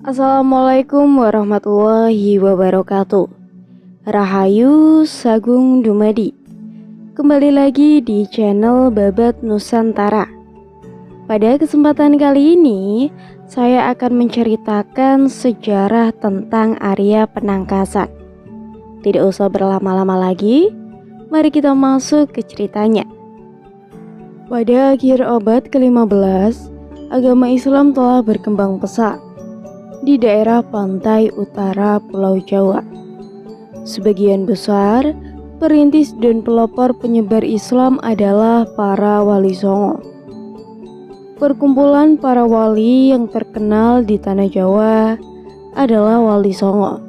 Assalamualaikum warahmatullahi wabarakatuh. Rahayu Sagung Dumadi. Kembali lagi di channel Babat Nusantara. Pada kesempatan kali ini, saya akan menceritakan sejarah tentang Arya Penangkasan. Tidak usah berlama-lama lagi, mari kita masuk ke ceritanya. Pada akhir abad ke-15, agama Islam telah berkembang pesat di daerah pantai utara Pulau Jawa. Sebagian besar perintis dan pelopor penyebar Islam adalah para wali songo. Perkumpulan para wali yang terkenal di tanah Jawa adalah Wali Songo.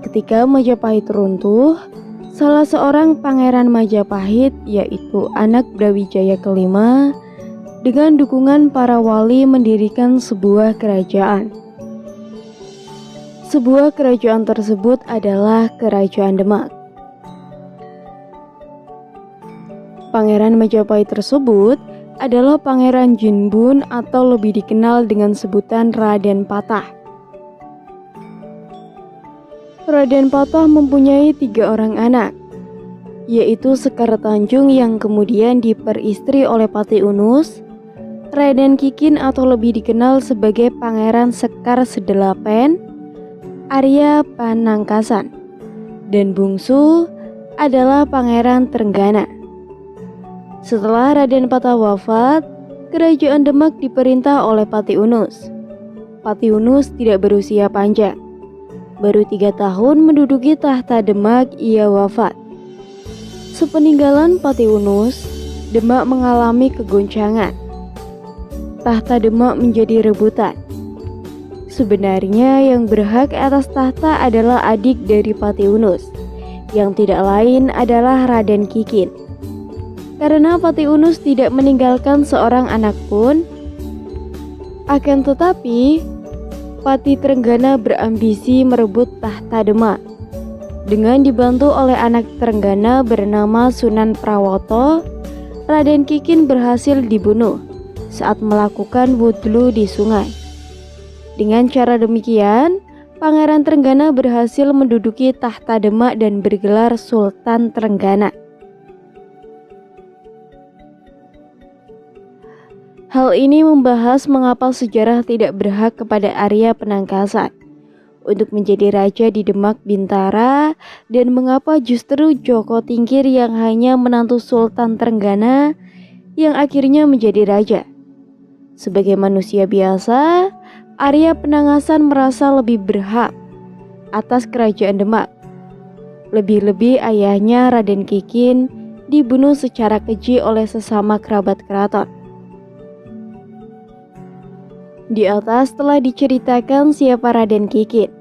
Ketika Majapahit runtuh, salah seorang pangeran Majapahit, yaitu anak Brawijaya kelima, dengan dukungan para wali mendirikan sebuah kerajaan. Sebuah kerajaan tersebut adalah Kerajaan Demak. Pangeran Majapahit tersebut adalah Pangeran Jinbun atau lebih dikenal dengan sebutan Raden Patah. Raden Patah mempunyai 3 orang anak, yaitu Sekar Tanjung yang kemudian diperistri oleh Pati Unus, Raden Kikin atau lebih dikenal sebagai Pangeran Sekar Sedelapen, Arya Panangkasan, dan bungsu adalah Pangeran Trenggana. Setelah Raden Patah wafat, Kerajaan Demak diperintah oleh Pati Unus. Pati Unus tidak berusia panjang. Baru 3 tahun menduduki tahta Demak, ia wafat. Sepeninggalan Pati Unus, Demak mengalami kegoncangan. Tahta Demak menjadi rebutan. Sebenarnya yang berhak atas tahta adalah adik dari Pati Unus, yang tidak lain adalah Raden Kikin. Karena Pati Unus tidak meninggalkan seorang anak pun, akan tetapi Pati Trenggana berambisi merebut tahta Demak. Dengan dibantu oleh anak Trenggana bernama Sunan Prawoto, Raden Kikin berhasil dibunuh saat melakukan wudhu di sungai. Dengan cara demikian, Pangeran Trenggana berhasil menduduki tahta Demak dan bergelar Sultan Trenggana. Hal ini membahas mengapa sejarah tidak berhak kepada Arya Penangkasan untuk menjadi raja di Demak Bintara, dan mengapa justru Joko Tingkir yang hanya menantu Sultan Trenggana yang akhirnya menjadi raja. Sebagai manusia biasa, Arya Penangkasan merasa lebih berhak atas kerajaan Demak. Lebih-lebih ayahnya Raden Kikin dibunuh secara keji oleh sesama kerabat keraton. Di atas telah diceritakan siapa Raden Kikin.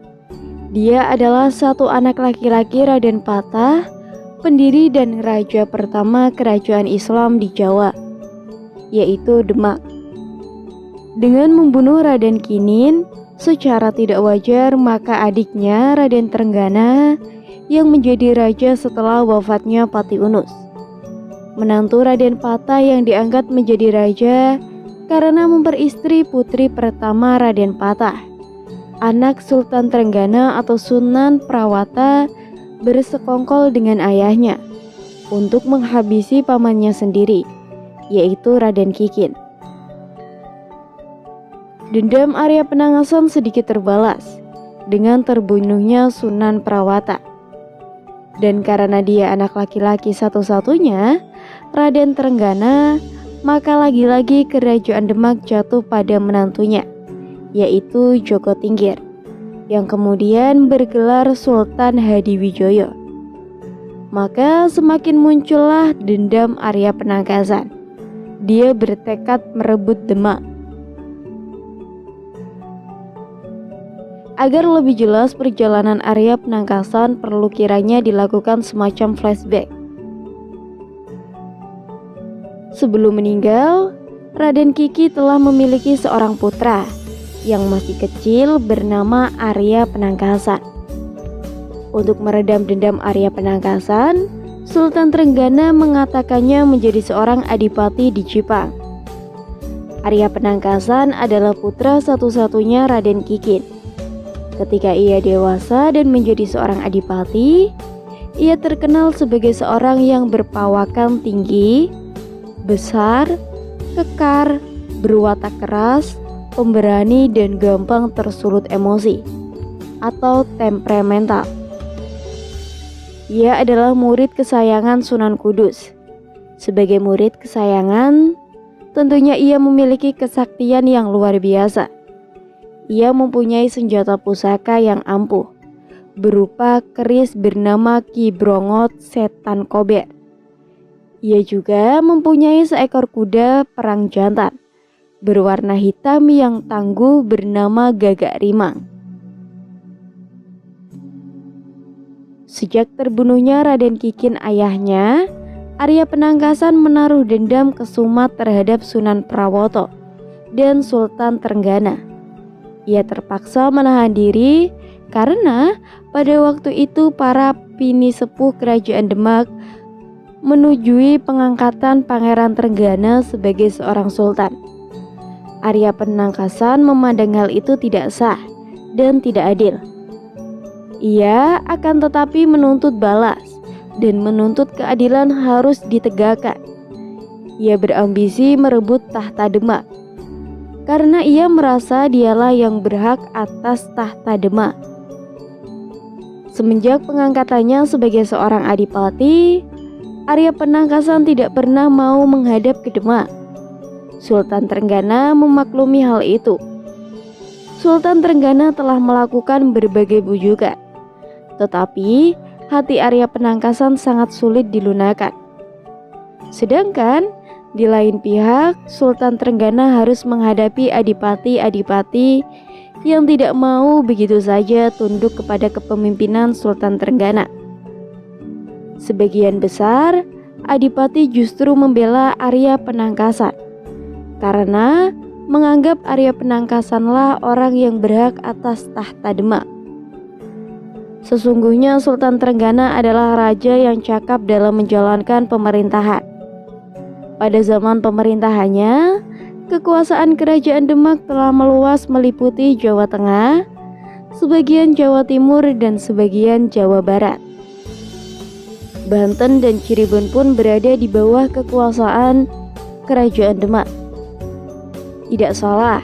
Dia adalah satu anak laki-laki Raden Patah, pendiri dan raja pertama kerajaan Islam di Jawa, yaitu Demak. Dengan membunuh Raden Kinin secara tidak wajar, maka adiknya Raden Trenggana yang menjadi raja setelah wafatnya Pati Unus. Menantu Raden Patah yang diangkat menjadi raja karena memperistri putri pertama Raden Patah, anak Sultan Trenggana atau Sunan Prawata, bersekongkol dengan ayahnya untuk menghabisi pamannya sendiri, yaitu Raden Kikin. Dendam Arya Penangkasan sedikit terbalas dengan terbunuhnya Sunan Prawata. Dan karena dia anak laki-laki satu-satunya, Raden Trenggana, maka lagi-lagi kerajaan Demak jatuh pada menantunya, yaitu Joko Tingkir, yang kemudian bergelar Sultan Hadiwijoyo. Maka semakin muncullah dendam Arya Penangkasan. Dia bertekad merebut Demak. Agar lebih jelas perjalanan Arya Penangkasan, perlu kiranya dilakukan semacam flashback. Sebelum meninggal, Raden Kiki telah memiliki seorang putra yang masih kecil bernama Arya Penangkasan. Untuk meredam dendam Arya Penangkasan, Sultan Trenggana mengatakannya menjadi seorang adipati di Jepang. Arya Penangkasan adalah putra satu-satunya Raden Kikin. Ketika ia dewasa dan menjadi seorang adipati, ia terkenal sebagai seorang yang berpawakan tinggi, besar, kekar, berwatak keras, pemberani, dan gampang tersulut emosi atau temperamental. Ia adalah murid kesayangan Sunan Kudus. Sebagai murid kesayangan, tentunya ia memiliki kesaktian yang luar biasa. Ia mempunyai senjata pusaka yang ampuh, berupa keris bernama Ki Brongot Setan Kober. Ia juga mempunyai seekor kuda perang jantan berwarna hitam yang tangguh bernama Gagak Rimang. Sejak terbunuhnya Raden Kikin ayahnya, Arya Penangkasan menaruh dendam kesumat terhadap Sunan Prawoto dan Sultan Trenggana. Ia terpaksa menahan diri karena pada waktu itu para pini sepuh kerajaan Demak menujui pengangkatan Pangeran Trenggana sebagai seorang sultan. Arya Penangkasan memandang hal itu tidak sah dan tidak adil. Ia akan tetapi menuntut balas dan menuntut keadilan harus ditegakkan. Ia berambisi merebut tahta Demak karena ia merasa dialah yang berhak atas tahta Demak. Semenjak pengangkatannya sebagai seorang adipati, Arya Penangkasan tidak pernah mau menghadap ke Demak. Sultan Trenggana memaklumi hal itu. Sultan Trenggana telah melakukan berbagai bujukan, tetapi hati Arya Penangkasan sangat sulit dilunakkan. Sedangkan di lain pihak, Sultan Trenggana harus menghadapi adipati-adipati yang tidak mau begitu saja tunduk kepada kepemimpinan Sultan Trenggana. Sebagian besar adipati justru membela Arya Penangkasan karena menganggap Arya Penangkasanlah orang yang berhak atas tahta Demak. Sesungguhnya Sultan Trenggana adalah raja yang cakap dalam menjalankan pemerintahan. Pada zaman pemerintahannya, kekuasaan kerajaan Demak telah meluas meliputi Jawa Tengah, sebagian Jawa Timur, dan sebagian Jawa Barat. Banten dan Cirebon pun berada di bawah kekuasaan kerajaan Demak. Tidak salah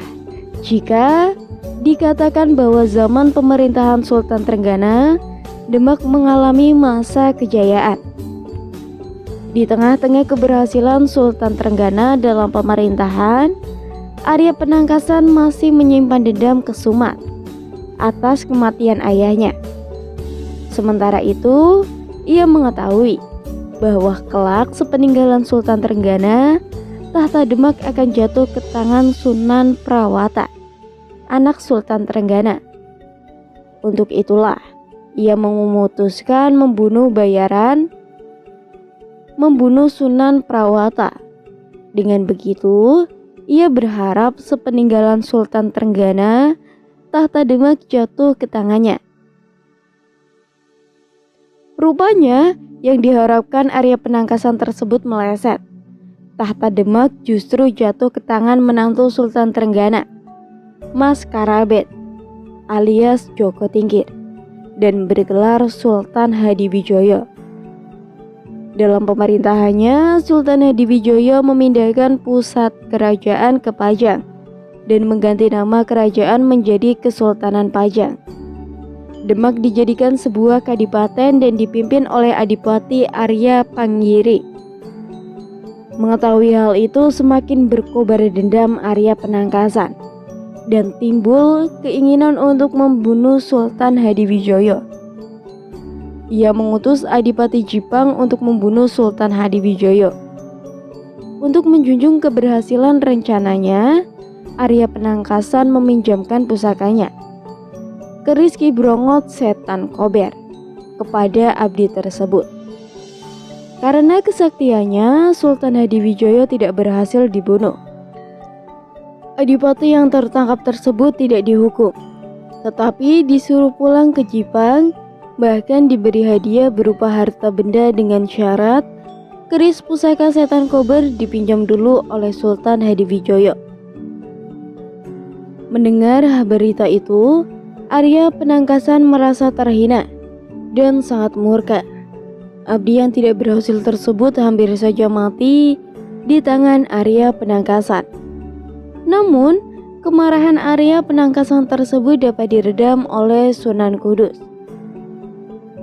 jika dikatakan bahwa zaman pemerintahan Sultan Trenggana, Demak mengalami masa kejayaan. Di tengah-tengah keberhasilan Sultan Trenggana dalam pemerintahan, Arya Penangkasan masih menyimpan dendam kesumat atas kematian ayahnya. Sementara itu, ia mengetahui bahwa kelak sepeninggalan Sultan Trenggana, tahta Demak akan jatuh ke tangan Sunan Prawata, anak Sultan Trenggana. Untuk itulah ia memutuskan membunuh Sunan Prawata. Dengan begitu, ia berharap sepeninggalan Sultan Trenggana, tahta Demak jatuh ke tangannya. Rupanya, yang diharapkan Arya Penangkasan tersebut meleset. Tahta Demak justru jatuh ke tangan menantu Sultan Trenggana, Mas Karabet alias Joko Tingkir, dan bergelar Sultan Hadiwijoyo. Dalam pemerintahannya, Sultan Hadiwijoyo memindahkan pusat kerajaan ke Pajang dan mengganti nama kerajaan menjadi Kesultanan Pajang. Demak dijadikan sebuah kadipaten dan dipimpin oleh Adipati Arya Panggiri. Mengetahui hal itu, semakin berkobar dendam Arya Penangkasan dan timbul keinginan untuk membunuh Sultan Hadiwijoyo. Ia mengutus Adipati Jipang untuk membunuh Sultan Hadiwijoyo. Untuk menjunjung keberhasilan rencananya, Arya Penangkasan meminjamkan pusakanya, keris Ki Brongot Setan Kober, kepada abdi tersebut. Karena kesaktiannya, Sultan Hadiwijoyo tidak berhasil dibunuh. Adipati yang tertangkap tersebut tidak dihukum, tetapi disuruh pulang ke Jipang, bahkan diberi hadiah berupa harta benda dengan syarat keris pusaka Setan Kober dipinjam dulu oleh Sultan Hadiwijoyo. Mendengar berita itu, Arya Penangkasan merasa terhina dan sangat murka. Abdi yang tidak berhasil tersebut hampir saja mati di tangan Arya Penangkasan. Namun, kemarahan Arya Penangkasan tersebut dapat diredam oleh Sunan Kudus.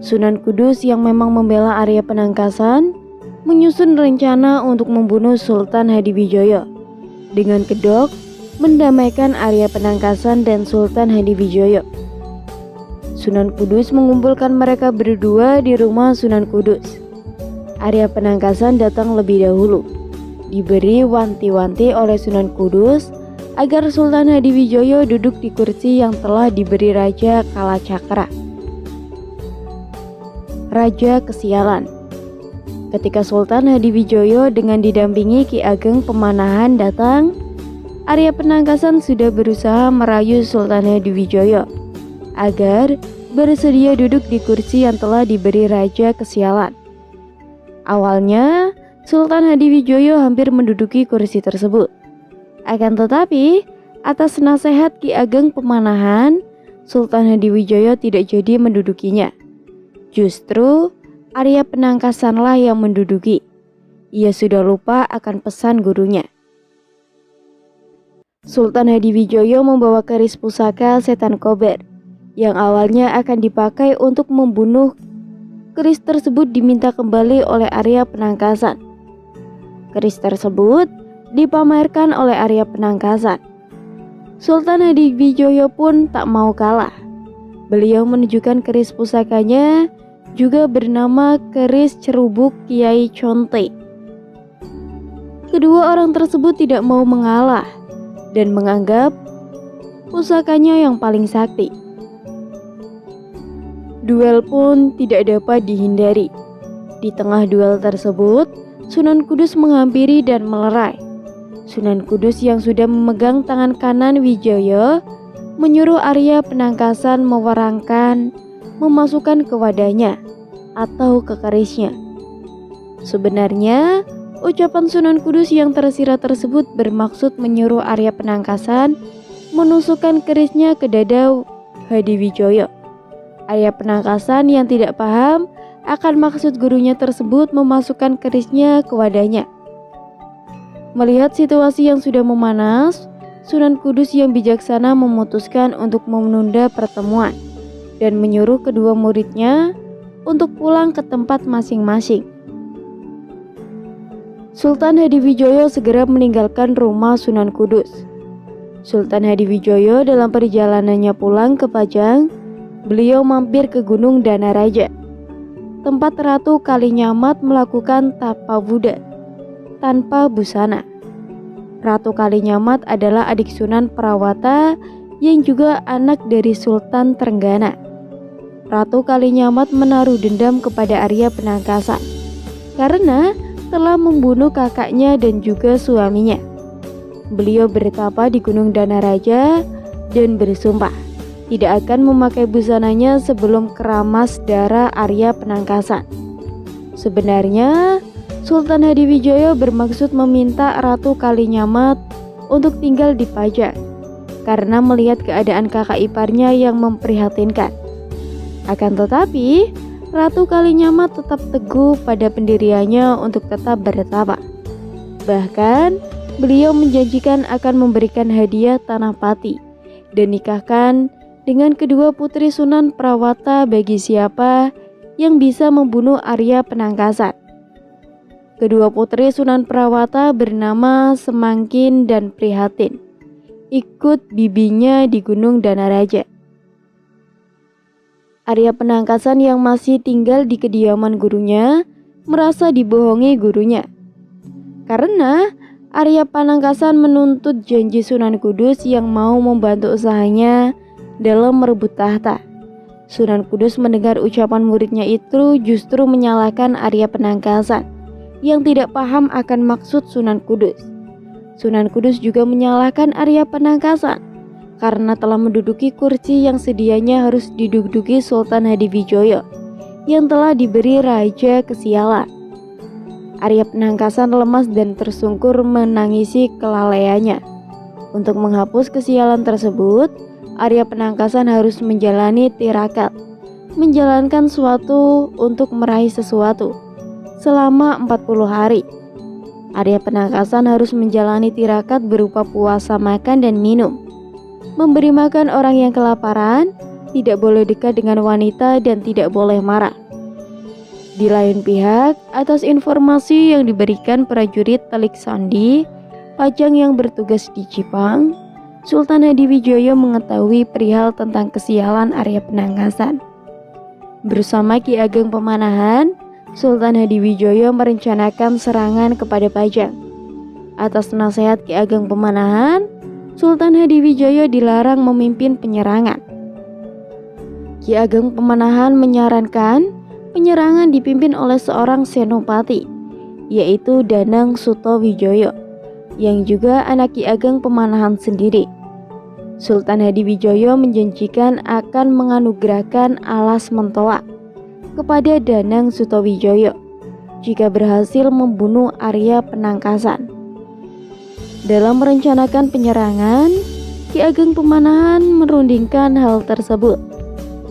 Sunan Kudus yang memang membela Arya Penangkasan menyusun rencana untuk membunuh Sultan Hadiwijoyo dengan kedok mendamaikan Arya Penangkasan dan Sultan Hadiwijoyo. Sunan Kudus mengumpulkan mereka berdua di rumah Sunan Kudus. Arya Penangkasan datang lebih dahulu, diberi wanti-wanti oleh Sunan Kudus agar Sultan Hadiwijoyo duduk di kursi yang telah diberi Raja Kalacakra. Raja Kesialan. Ketika Sultan Hadiwijoyo dengan didampingi Ki Ageng Pemanahan datang, Arya Penangkasan sudah berusaha merayu Sultan Hadiwijoyo agar bersedia duduk di kursi yang telah diberi Raja Kesialan. Awalnya, Sultan Hadiwijoyo hampir menduduki kursi tersebut. Akan tetapi, atas nasihat Ki Ageng Pemanahan, Sultan Hadiwijoyo tidak jadi mendudukinya. Justru, Arya Penangkasanlah yang menduduki. Ia sudah lupa akan pesan gurunya. Sultan Hadiwijoyo membawa keris pusaka setan kober yang awalnya akan dipakai untuk membunuh. Keris tersebut diminta kembali oleh Arya Penangkasan. Keris tersebut dipamerkan oleh Arya Penangkasan. Sultan Hadiwijoyo pun tak mau kalah. Beliau menunjukkan keris pusakanya, juga bernama keris cerubuk Kiai Conte. Kedua orang tersebut tidak mau mengalah dan menganggap pusakanya yang paling sakti. Duel pun tidak dapat dihindari. Di tengah duel tersebut, Sunan Kudus menghampiri dan melerai. Sunan Kudus yang sudah memegang tangan kanan Wijaya menyuruh Arya Penangkasan memasukkan ke wadahnya atau ke kerisnya. Sebenarnya, ucapan Sunan Kudus yang tersirat tersebut bermaksud menyuruh Arya Penangkasan menusukkan kerisnya ke dada Hadiwijoyo. Arya Penangkasan yang tidak paham akan maksud gurunya tersebut memasukkan kerisnya ke wadahnya. Melihat situasi yang sudah memanas, Sunan Kudus yang bijaksana memutuskan untuk menunda pertemuan dan menyuruh kedua muridnya untuk pulang ke tempat masing-masing. Sultan Hadiwijoyo segera meninggalkan rumah Sunan Kudus. Sultan Hadiwijoyo dalam perjalanannya pulang ke Pajang, beliau mampir ke Gunung Danaraja, tempat Ratu Kalinyamat melakukan tapa Buddha tanpa busana. Ratu Kalinyamat adalah adik Sunan Prawata yang juga anak dari Sultan Trenggana. Ratu Kalinyamat menaruh dendam kepada Arya Penangkasan karena telah membunuh kakaknya dan juga suaminya. Beliau bertapa di Gunung Danaraja dan bersumpah tidak akan memakai busananya sebelum keramas darah Arya Penangkasan. Sebenarnya, Sultan Hadiwijoyo bermaksud meminta Ratu Kalinyamat untuk tinggal di Pajang karena melihat keadaan kakak iparnya yang memprihatinkan. Akan tetapi, Ratu Kalinyamat tetap teguh pada pendiriannya untuk tetap bertapa. Bahkan, beliau menjanjikan akan memberikan hadiah tanah Pati dan nikahkan dengan kedua putri Sunan Prawata bagi siapa yang bisa membunuh Arya Penangkasan. Kedua putri Sunan Prawata bernama Semangkin dan Prihatin, ikut bibinya di Gunung Danaraja. Arya Penangkasan yang masih tinggal di kediaman gurunya merasa dibohongi gurunya. Karena Arya Penangkasan menuntut janji Sunan Kudus yang mau membantu usahanya dalam merebut tahta. Sunan Kudus mendengar ucapan muridnya itu justru menyalahkan Arya Penangkasan yang tidak paham akan maksud Sunan Kudus. Sunan Kudus juga menyalahkan Arya Penangkasan karena telah menduduki kursi yang sedianya harus diduduki Sultan Hadiwijoyo yang telah diberi Raja Kesialan. Arya Penangkasan lemas dan tersungkur menangisi kelalaiannya. Untuk menghapus kesialan tersebut, Arya Penangkasan harus menjalani tirakat, menjalankan suatu untuk meraih sesuatu selama 40 hari. Arya Penangkasan harus menjalani tirakat berupa puasa makan dan minum, memberi makan orang yang kelaparan, tidak boleh dekat dengan wanita dan tidak boleh marah. Di lain pihak, atas informasi yang diberikan prajurit Telik Sandi, Pajang yang bertugas di Jipang, Sultan Hadiwijoyo mengetahui perihal tentang kesialan Arya Penangkasan. Bersama Ki Ageng Pemanahan, Sultan Hadiwijoyo merencanakan serangan kepada Pajang. Atas nasihat Ki Ageng Pemanahan, Sultan Hadiwijoyo dilarang memimpin penyerangan. Ki Ageng Pemanahan menyarankan penyerangan dipimpin oleh seorang senopati, yaitu Danang Sutawijoyo, yang juga anak Ki Ageng Pemanahan sendiri. Sultan Hadiwijoyo menjanjikan akan menganugerahkan alas mentoa kepada Danang Sutawijoyo jika berhasil membunuh Arya Penangkasan. Dalam merencanakan penyerangan, Ki Ageng Pemanahan merundingkan hal tersebut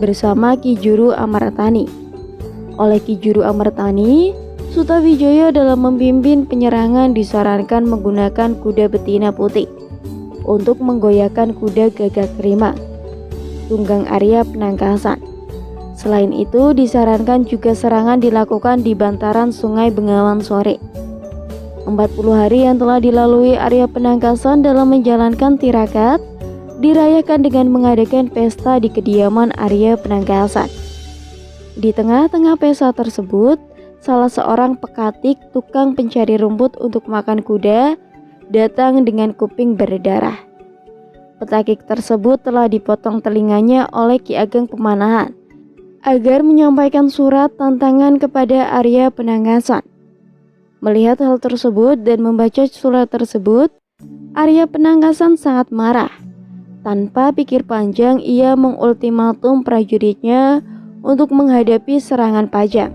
bersama Ki Juru Amartani. Oleh Ki Juru Amartani, Sutawijoyo dalam memimpin penyerangan disarankan menggunakan kuda betina putih untuk menggoyahkan kuda Gagak Rimang, tunggang Arya Penangkasan. Selain itu, disarankan juga serangan dilakukan di bantaran Sungai Bengawan sore. 40 hari yang telah dilalui Arya Penangkasan dalam menjalankan tirakat dirayakan dengan mengadakan pesta di kediaman Arya Penangkasan. Di tengah-tengah pesta tersebut, salah seorang pekatik tukang pencari rumput untuk makan kuda datang dengan kuping berdarah. Petakik tersebut telah dipotong telinganya oleh Ki Ageng Pemanahan agar menyampaikan surat tantangan kepada Arya Penangkasan. Melihat hal tersebut dan membaca surat tersebut, Arya Penangkasan sangat marah. Tanpa pikir panjang, ia mengultimatum prajuritnya untuk menghadapi serangan Pajang.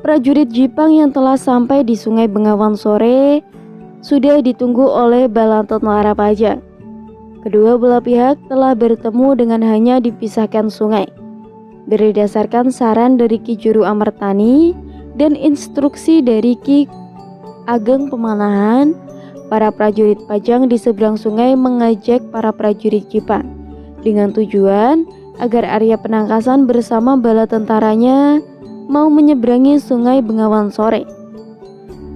Prajurit Jipang yang telah sampai di Sungai Bengawan sore sudah ditunggu oleh bala tentara Pajang. Kedua belah pihak telah bertemu dengan hanya dipisahkan sungai. Berdasarkan saran dari Ki Juru Amartani dan instruksi dari Ki Ageng Pemanahan, para prajurit Pajang di seberang sungai mengajak para prajurit Jipang dengan tujuan agar Arya Penangkasan bersama bala tentaranya mau menyeberangi Sungai Bengawan sore.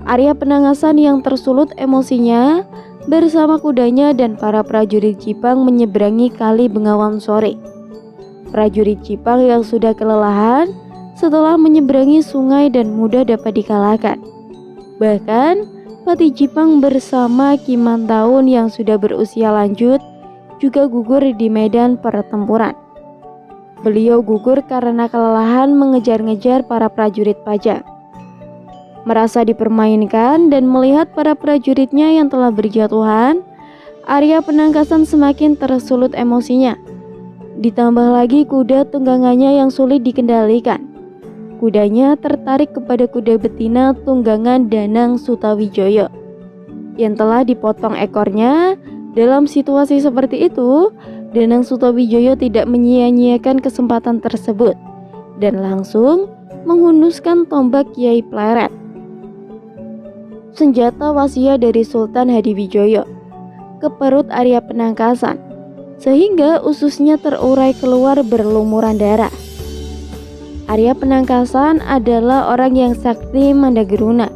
Arya Penangkasan yang tersulut emosinya bersama kudanya dan para prajurit Jipang menyeberangi Kali Bengawan sore. Prajurit Jipang yang sudah kelelahan setelah menyeberangi sungai dan mudah dapat dikalahkan. Bahkan Pati Jipang bersama Ki Mantaun yang sudah berusia lanjut juga gugur di medan pertempuran. Beliau gugur karena kelelahan mengejar-ngejar para prajurit Pajang. Merasa dipermainkan dan melihat para prajuritnya yang telah berjatuhan, Arya Penangkasan semakin tersulut emosinya. Ditambah lagi kuda tunggangannya yang sulit dikendalikan. Kudanya tertarik kepada kuda betina tunggangan Danang Sutawijoyo yang telah dipotong ekornya. Dalam situasi seperti itu, Danang Sutawijoyo tidak menyia-nyiakan kesempatan tersebut dan langsung menghunuskan tombak Kiai Pleret, senjata wasiat dari Sultan Hadiwijoyo, ke perut Arya Penangkasan, sehingga ususnya terurai keluar berlumuran darah. Arya Penangkasan adalah orang yang sakti mandageruna,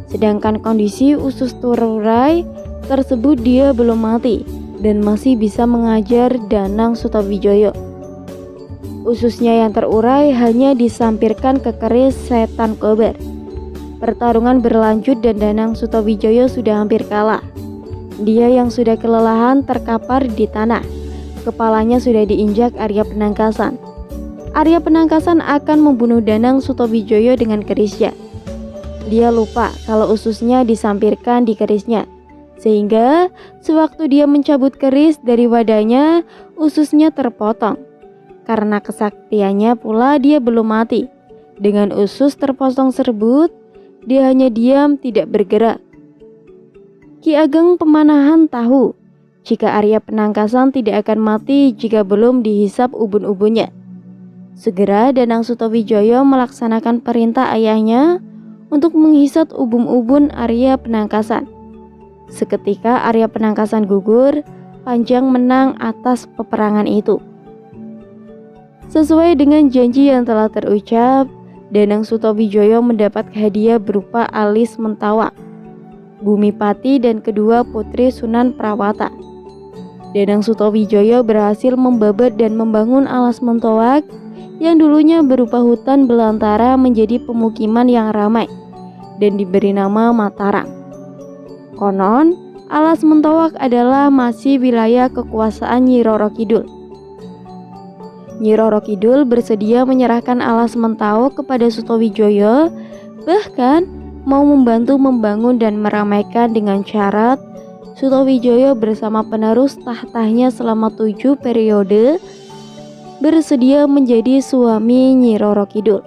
sedangkan kondisi usus terurai tersebut dia belum mati dan masih bisa mengajar Danang Sutawijoyo. Ususnya yang terurai hanya disampirkan ke keris setan kober. Pertarungan berlanjut dan Danang Sutawijoyo sudah hampir kalah. Dia yang sudah kelelahan terkapar di tanah. Kepalanya sudah diinjak Arya Penangkasan. Arya Penangkasan akan membunuh Danang Sutawijoyo dengan kerisnya. Dia lupa kalau ususnya disampirkan di kerisnya, sehingga sewaktu dia mencabut keris dari wadahnya, ususnya terpotong. Karena kesaktiannya pula dia belum mati. Dengan usus terpotong tersebut, dia hanya diam tidak bergerak. Ki Ageng Pemanahan tahu jika Arya Penangkasan tidak akan mati jika belum dihisap ubun-ubunnya. Segera Danang Sutawijaya melaksanakan perintah ayahnya untuk menghisap ubun-ubun Arya Penangkasan. Seketika Arya Penangkasan gugur, Panjang menang atas peperangan itu. Sesuai dengan janji yang telah terucap, Danang Sutawijaya mendapat hadiah berupa alis mentawak, Bumi Pati dan kedua putri Sunan Prawata. Danang Sutawijaya berhasil membabat dan membangun alas mentawak yang dulunya berupa hutan belantara menjadi pemukiman yang ramai dan diberi nama Mataram. Konon, alas mentawak adalah masih wilayah kekuasaan Nyi Roro Kidul. Nyi Roro Kidul bersedia menyerahkan alas mentawak kepada Sutawijaya, bahkan mau membantu membangun dan meramaikan dengan syarat Sutawijaya bersama penerus tahtanya selama 7 periode bersedia menjadi suami Nyi Roro Kidul.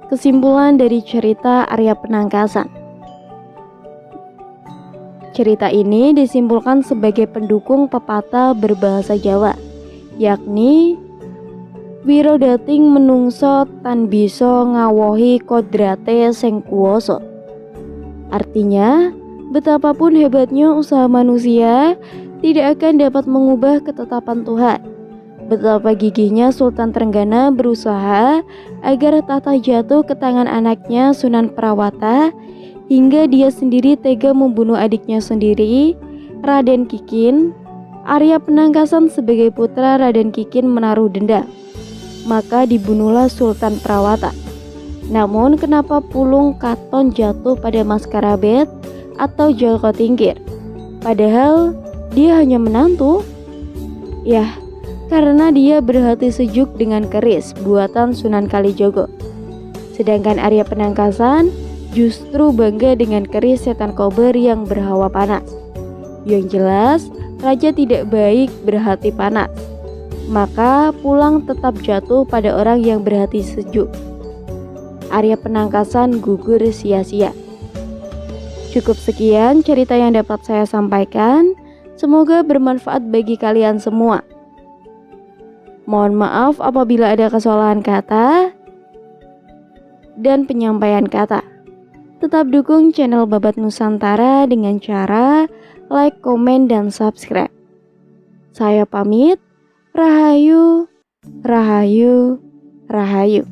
Kesimpulan dari cerita Arya Penangkasan. Cerita ini disimpulkan sebagai pendukung pepatah berbahasa Jawa, yakni Wiro dating menungso tan bisa ngawohi kodrate sing kuwasa. Artinya, betapapun hebatnya usaha manusia tidak akan dapat mengubah ketetapan Tuhan. Betapa gigihnya Sultan Trenggana berusaha agar tahta jatuh ke tangan anaknya Sunan Prawata, hingga dia sendiri tega membunuh adiknya sendiri, Raden Kikin. Arya Penangkasan sebagai putra Raden Kikin menaruh dendam, maka dibunuhlah Sultan Prawata. Namun kenapa pulung Katon jatuh pada Maskarabet atau Joko Tingkir, padahal dia hanya menantu? Ya, karena dia berhati sejuk dengan keris buatan Sunan Kalijogo. Sedangkan Arya Penangkasan justru bangga dengan keris setan kober yang berhawa panas. Yang jelas, raja tidak baik berhati panas, maka pulang tetap jatuh pada orang yang berhati sejuk. Arya Penangkasan gugur sia-sia. Cukup sekian cerita yang dapat saya sampaikan. Semoga bermanfaat bagi kalian semua. Mohon maaf apabila ada kesalahan kata dan penyampaian kata. Tetap dukung channel Babat Nusantara dengan cara like, komen, dan subscribe. Saya pamit. Rahayu, Rahayu, Rahayu.